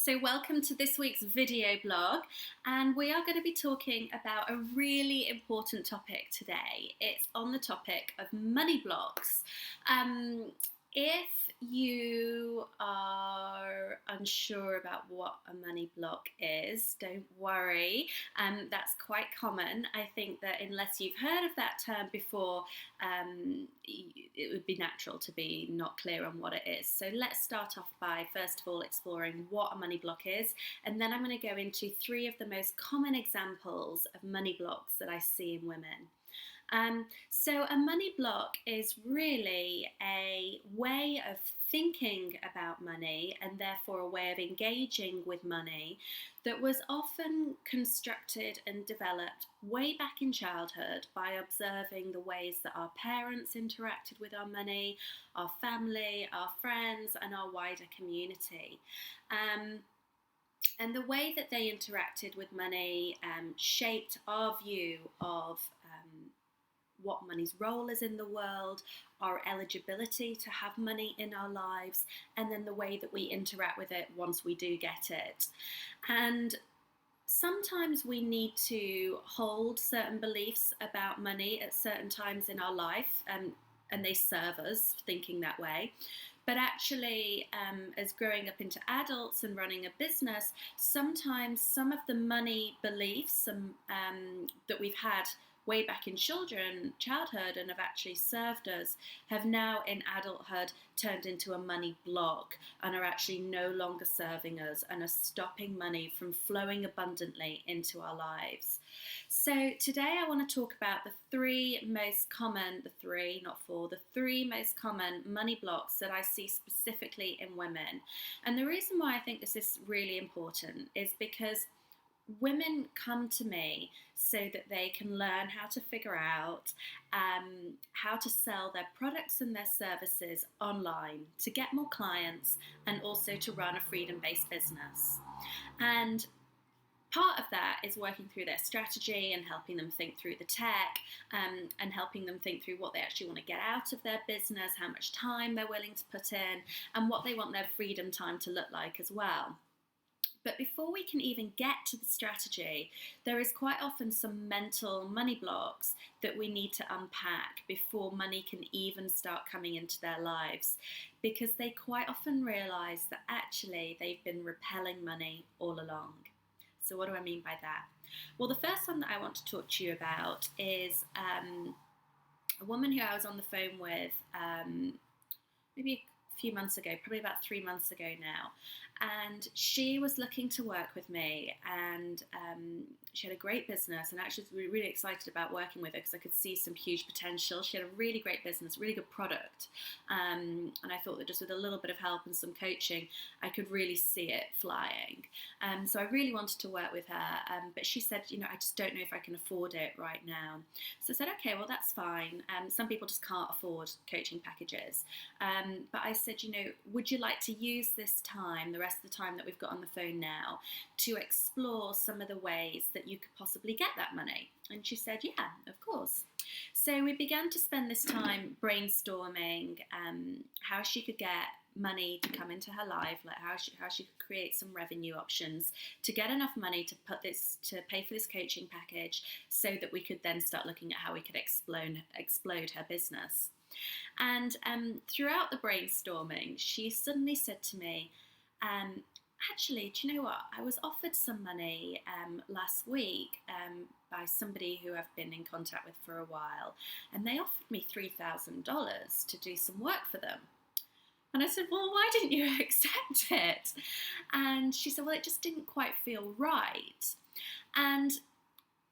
So welcome to this week's video blog, and we are going to be talking about a really important topic today. It's on the topic of money blocks. If you are unsure about what a money block is, don't worry. That's quite common. I think that unless you've heard of that term before, it would be natural to be not clear on what it is. So let's start off by, first of all, exploring what a money block is, and then I'm going to go into three of the most common examples of money blocks that I see in women. So a money block is really a way of thinking about money, and therefore a way of engaging with money, that was often constructed and developed way back in childhood by observing the ways that our parents interacted with our money, our family, our friends, and our wider community. And the way that they interacted with money shaped our view of what money's role is in the world, our eligibility to have money in our lives, and then the way that we interact with it once we do get it. And sometimes we need to hold certain beliefs about money at certain times in our life, and they serve us thinking that way. But actually, as growing up into adults and running a business, sometimes some of the money beliefs that we've had way back in childhood and have actually served us, have now in adulthood turned into a money block and are actually no longer serving us and are stopping money from flowing abundantly into our lives. So today I want to talk about the three most common money blocks that I see specifically in women. And the reason why I think this is really important is because women come to me so that they can learn how to figure out how to sell their products and their services online to get more clients, and also to run a freedom-based business. And part of that is working through their strategy and helping them think through the tech, and helping them think through what they actually want to get out of their business, how much time they're willing to put in, and what they want their freedom time to look like as well. But before we can even get to the strategy, there is quite often some mental money blocks that we need to unpack before money can even start coming into their lives, because they quite often realise that actually they've been repelling money all along. So what do I mean by that? Well, the first one that I want to talk to you about is a woman who I was on the phone with maybe a few months ago, probably about 3 months ago now, and she was looking to work with me, and she had a great business, and actually was really excited about working with her because I could see some huge potential. She had a really great business, really good product, and I thought that just with a little bit of help and some coaching, I could really see it flying. So I really wanted to work with her, but she said, I just don't know if I can afford it right now. So I said, okay, well, that's fine. Some people just can't afford coaching packages. But I said, would you like to use this time, the rest of the time that we've got on the phone now, to explore some of the ways that you could possibly get that money? And she said, yeah, of course. So we began to spend this time brainstorming how she could get money to come into her life, like how she could create some revenue options to get enough money to pay for this coaching package, so that we could then start looking at how we could explode her business. And throughout the brainstorming, she suddenly said to me, actually, do you know what? I was offered some money last week by somebody who I've been in contact with for a while, and they offered me $3,000 to do some work for them. And I said, well, why didn't you accept it? And she said, well, it just didn't quite feel right. And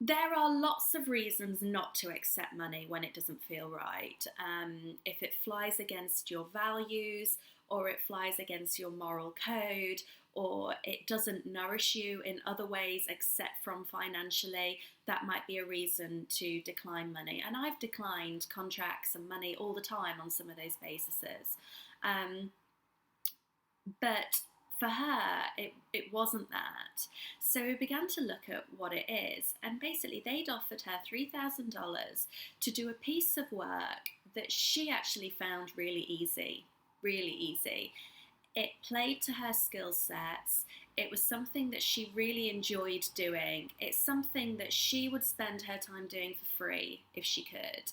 there are lots of reasons not to accept money when it doesn't feel right. If it flies against your values, or it flies against your moral code, or it doesn't nourish you in other ways except from financially, that might be a reason to decline money. And I've declined contracts and money all the time on some of those bases. But for her, it wasn't that. So we began to look at what it is. And basically, they'd offered her $3,000 to do a piece of work that she actually found really easy. It played to her skill sets. It was something that she really enjoyed doing. It's something that she would spend her time doing for free if she could.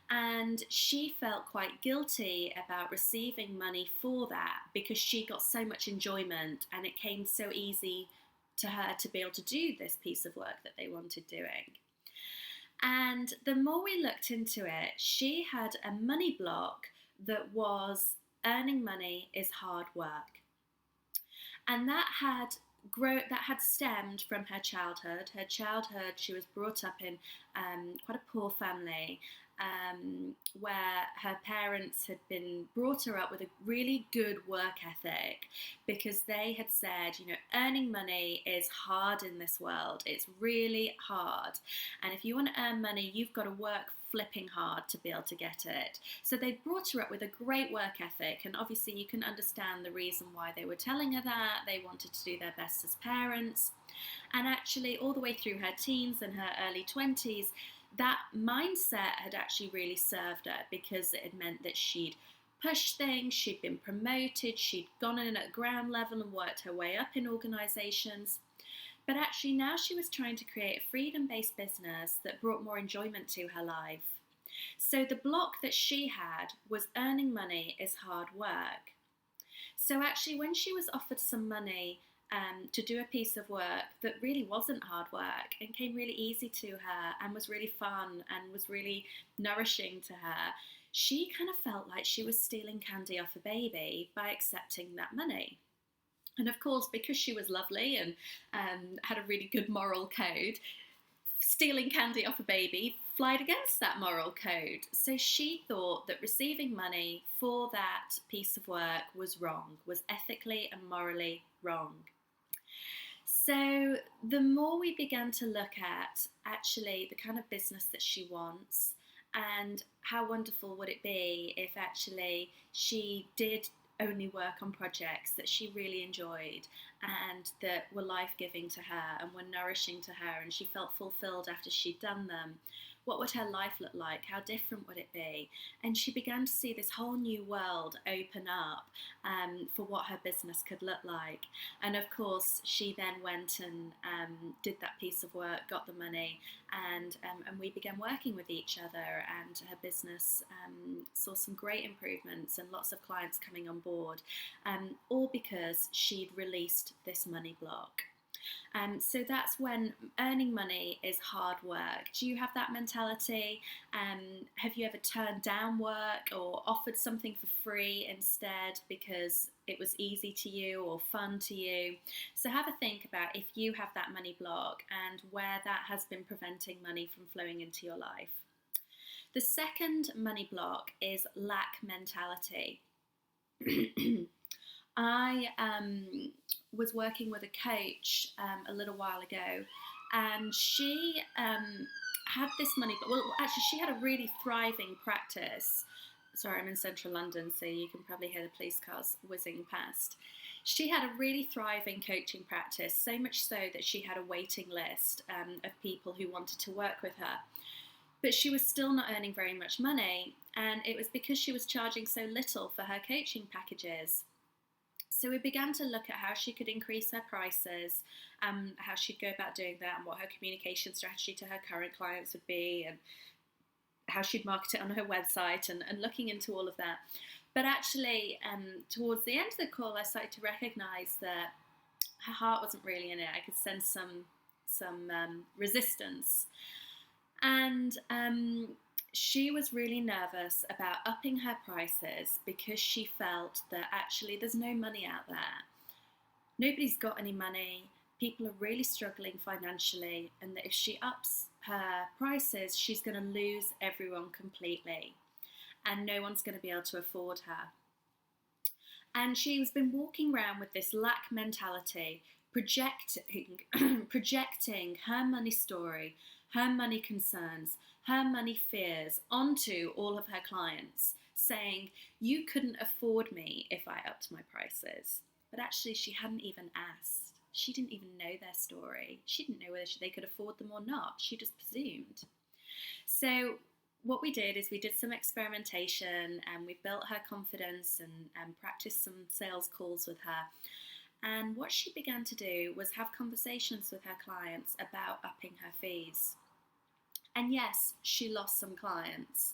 And she felt quite guilty about receiving money for that because she got so much enjoyment and it came so easy to her to be able to do this piece of work that they wanted doing. And the more we looked into it, she had a money block that was earning money is hard work. And that had stemmed from her childhood. Her childhood, she was brought up in quite a poor family, where her parents had been brought her up with a really good work ethic because they had said, earning money is hard in this world. It's really hard. And if you want to earn money, you've got to work flipping hard to be able to get it. So they brought her up with a great work ethic, and obviously you can understand the reason why they were telling her that. They wanted to do their best as parents. And actually, all the way through her teens and her early 20s, that mindset had actually really served her because it had meant that she'd pushed things, she'd been promoted, she'd gone in at ground level and worked her way up in organisations. But actually now she was trying to create a freedom-based business that brought more enjoyment to her life. So the block that she had was earning money is hard work. So actually when she was offered some money to do a piece of work that really wasn't hard work and came really easy to her and was really fun and was really nourishing to her, she kind of felt like she was stealing candy off a baby by accepting that money. And of course, because she was lovely and had a really good moral code, stealing candy off a baby flied against that moral code. So she thought that receiving money for that piece of work was wrong, was ethically and morally wrong. So the more we began to look at actually the kind of business that she wants and how wonderful would it be if actually she did only work on projects that she really enjoyed and that were life-giving to her and were nourishing to her and she felt fulfilled after she'd done them. What would her life look like? How different would it be? And she began to see this whole new world open up for what her business could look like. And of course, she then went and did that piece of work, got the money, and we began working with each other. And her business saw some great improvements and lots of clients coming on board, all because she'd released this money block. So that's when earning money is hard work. Do you have that mentality? Have you ever turned down work or offered something for free instead because it was easy to you or fun to you? So have a think about if you have that money block and where that has been preventing money from flowing into your life. The second money block is lack mentality. I was working with a coach a little while ago, and she had this money. Well, actually, she had a really thriving practice. Sorry, I'm in central London, so you can probably hear the police cars whizzing past. She had a really thriving coaching practice, so much so that she had a waiting list of people who wanted to work with her. But she was still not earning very much money, and it was because she was charging so little for her coaching packages. So we began to look at how she could increase her prices, how she'd go about doing that, and what her communication strategy to her current clients would be, and how she'd market it on her website, and looking into all of that. But actually, towards the end of the call, I started to recognise that her heart wasn't really in it. I could sense some resistance. And she was really nervous about upping her prices because she felt that actually there's no money out there. Nobody's got any money. People are really struggling financially, and that if she ups her prices, she's going to lose everyone completely, and no one's going to be able to afford her. And she's been walking around with this lack mentality, projecting her money story, her money concerns, her money fears onto all of her clients, saying, you couldn't afford me if I upped my prices. But actually she hadn't even asked. She didn't even know their story. She didn't know whether they could afford them or not. She just presumed. So what we did is we did some experimentation and we built her confidence and practiced some sales calls with her. And what she began to do was have conversations with her clients about upping her fees. And yes, she lost some clients,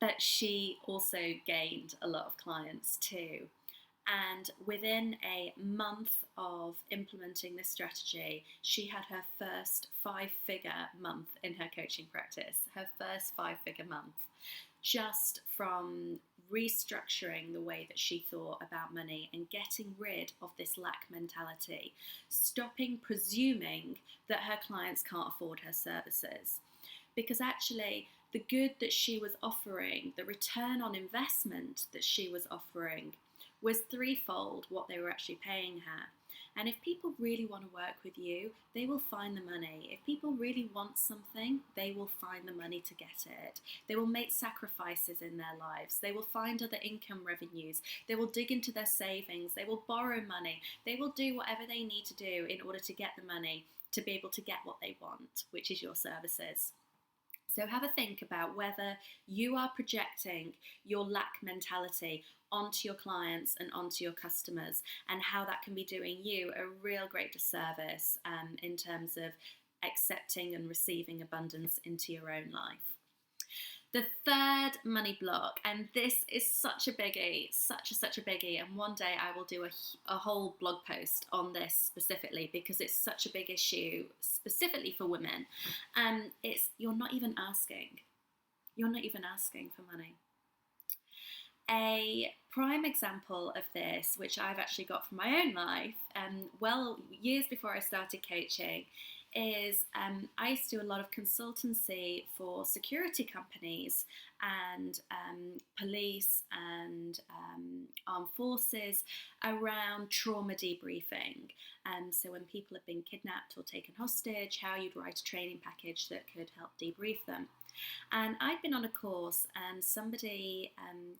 but she also gained a lot of clients too. And within a month of implementing this strategy, she had her first 5-figure month in her coaching practice, her first 5-figure month, just from restructuring the way that she thought about money and getting rid of this lack mentality, stopping presuming that her clients can't afford her services. Because actually, the good that she was offering, the return on investment that she was offering, was threefold what they were actually paying her. And if people really want to work with you, they will find the money. If people really want something, they will find the money to get it. They will make sacrifices in their lives. They will find other income revenues. They will dig into their savings. They will borrow money. They will do whatever they need to do in order to get the money to be able to get what they want, which is your services. So have a think about whether you are projecting your lack mentality onto your clients and onto your customers, and how that can be doing you a real great disservice in terms of accepting and receiving abundance into your own life. The third money block, and this is such a biggie, such a biggie, and one day I will do a whole blog post on this specifically because it's such a big issue specifically for women. It's you're not even asking. You're not even asking for money. A prime example of this, which I've actually got from my own life, years before I started coaching, is I used to do a lot of consultancy for security companies and police and armed forces around trauma debriefing. So when people have been kidnapped or taken hostage, how you'd write a training package that could help debrief them. And I'd been on a course and somebody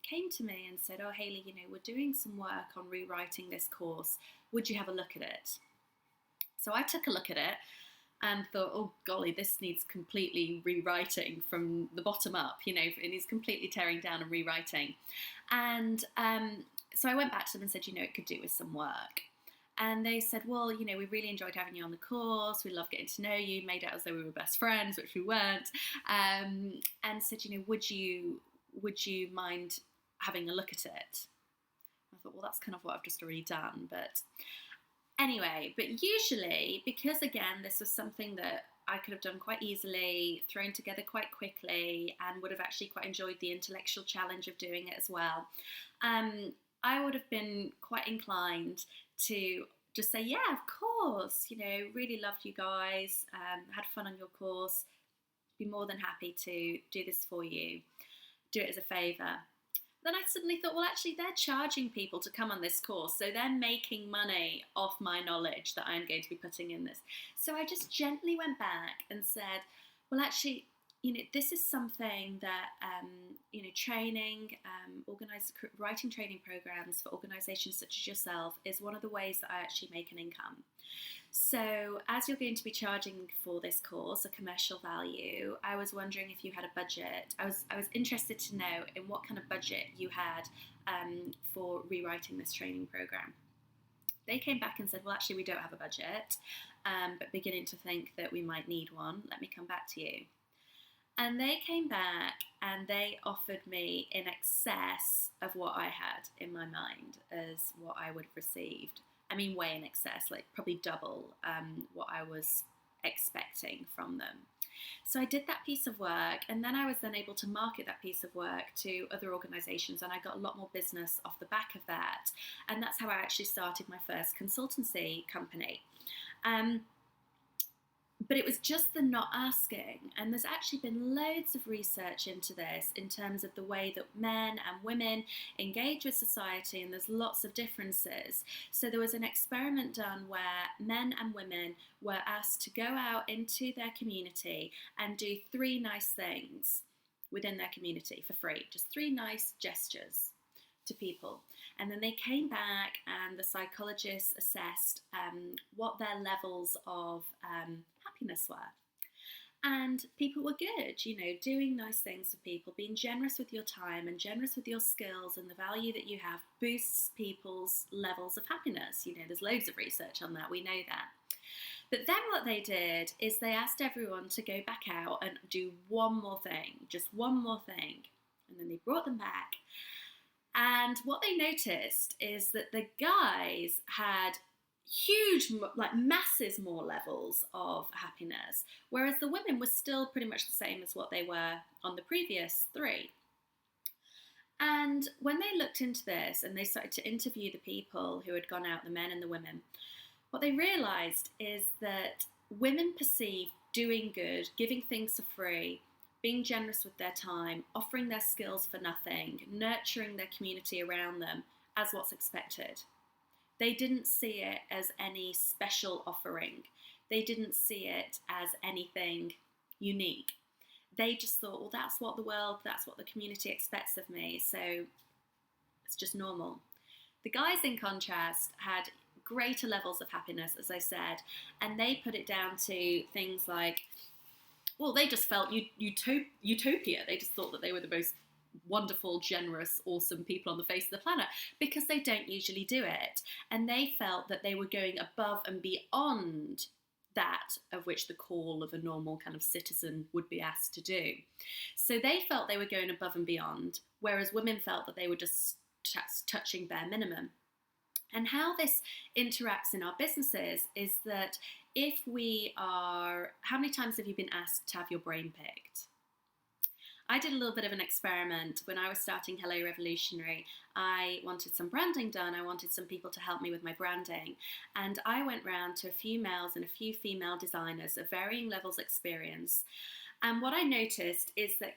came to me and said, "Oh, Hayley, we're doing some work on rewriting this course. Would you have a look at it?" So I took a look at it and thought, oh golly, this needs completely rewriting from the bottom up, it needs completely tearing down and rewriting. And so I went back to them and said, it could do with some work. And they said, well, we really enjoyed having you on the course. We love getting to know you. Made it as though we were best friends, which we weren't. And said, would you mind having a look at it? I thought, well, that's kind of what I've just already done. But anyway, but usually, because again, this was something that I could have done quite easily, thrown together quite quickly, and would have actually quite enjoyed the intellectual challenge of doing it as well. I would have been quite inclined to just say, yeah, of course, really loved you guys, had fun on your course, be more than happy to do this for you, do it as a favour. Then I suddenly thought, well, actually, they're charging people to come on this course, so they're making money off my knowledge that I'm going to be putting in this. So I just gently went back and said, well, actually, this is something that, training, writing training programs for organisations such as yourself is one of the ways that I actually make an income. So as you're going to be charging for this course a commercial value, I was wondering if you had a budget. I was interested to know in what kind of budget you had for rewriting this training program. They came back and said, well, actually, we don't have a budget, but beginning to think that we might need one. Let me come back to you. And they came back and they offered me in excess of what I had in my mind as what I would have received. I mean, way in excess, like probably double what I was expecting from them. So I did that piece of work, and then I was then able to market that piece of work to other organisations, and I got a lot more business off the back of that. And that's how I actually started my first consultancy company. But it was just the not asking, and there's actually been loads of research into this in terms of the way that men and women engage with society, and there's lots of differences. So there was an experiment done where men and women were asked to go out into their community and do 3 nice things within their community for free, just 3 nice gestures to people. And then they came back and the psychologists assessed what their levels of happiness were. And people were good, doing nice things for people, being generous with your time and generous with your skills, and the value that you have boosts people's levels of happiness. There's loads of research on that, we know that. But then what they did is they asked everyone to go back out and do one more thing, just one more thing. And then they brought them back. And what they noticed is that the guys had huge, like masses more levels of happiness, whereas the women were still pretty much the same as what they were on the previous three. And when they looked into this and they started to interview the people who had gone out, the men and the women, what they realised is that women perceive doing good, giving things for free, being generous with their time, offering their skills for nothing, nurturing their community around them as what's expected. They didn't see it as any special offering. They didn't see it as anything unique. They just thought, well, that's what the community expects of me, so it's just normal. The guys, in contrast, had greater levels of happiness, as I said, and they put it down to things like, well, they just felt utopia. They just thought that they were the most wonderful, generous, awesome people on the face of the planet, because they don't usually do it. And they felt that they were going above and beyond that of which the call of a normal kind of citizen would be asked to do. So they felt they were going above and beyond, whereas women felt that they were just touching bare minimum. And how this interacts in our businesses is that how many times have you been asked to have your brain picked? I did a little bit of an experiment when I was starting Hello Revolutionary. I wanted some branding done. I wanted some people to help me with my branding. And I went round to a few males and a few female designers of varying levels of experience. And what I noticed is that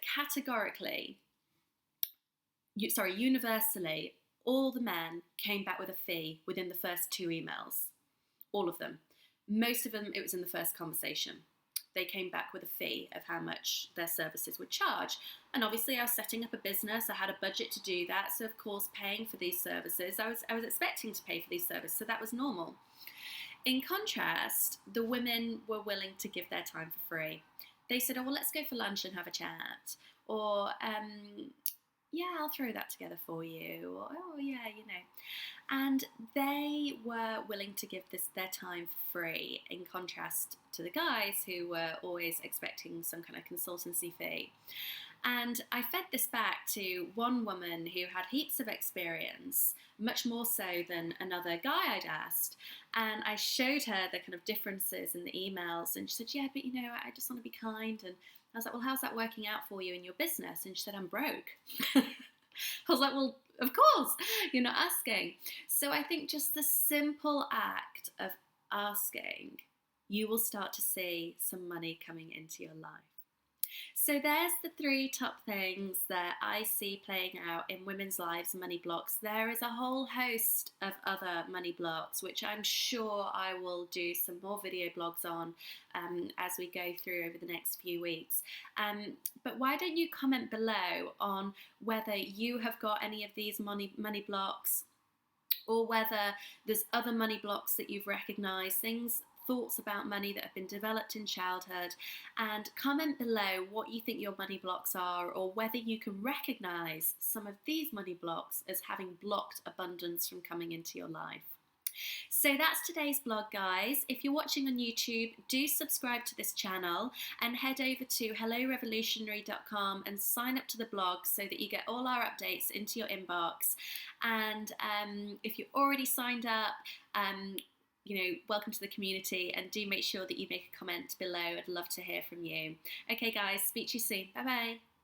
universally, all the men came back with a fee within the first 2 emails. All of them. Most of them, it was in the first conversation. They came back with a fee of how much their services would charge. And obviously I was setting up a business, I had a budget to do that, so of course paying for these services, I was expecting to pay for these services, so that was normal. In contrast, the women were willing to give their time for free. They said, oh, well, let's go for lunch and have a chat. Or, yeah, I'll throw that together for you. Or, oh, yeah, And they were willing to give their time for free, in contrast to the guys who were always expecting some kind of consultancy fee. And I fed this back to one woman who had heaps of experience, much more so than another guy I'd asked. And I showed her the kind of differences in the emails, and she said, yeah, but I just want to be kind. And I was like, well, how's that working out for you in your business? And she said, I'm broke. I was like, well, of course, you're not asking. So I think just the simple act of asking, you will start to see some money coming into your life. So there's the 3 top things that I see playing out in women's lives, money blocks. There is a whole host of other money blocks, which I'm sure I will do some more video blogs on as we go through over the next few weeks. But why don't you comment below on whether you have got any of these money blocks, or whether there's other money blocks that you've recognised, thoughts about money that have been developed in childhood, and comment below what you think your money blocks are, or whether you can recognise some of these money blocks as having blocked abundance from coming into your life. So that's today's blog, guys. If you're watching on YouTube, do subscribe to this channel and head over to hellorevolutionary.com and sign up to the blog so that you get all our updates into your inbox. And if you're already signed up, welcome to the community, and do make sure that you make a comment below. I'd love to hear from you. Okay, guys, speak to you soon. Bye-bye.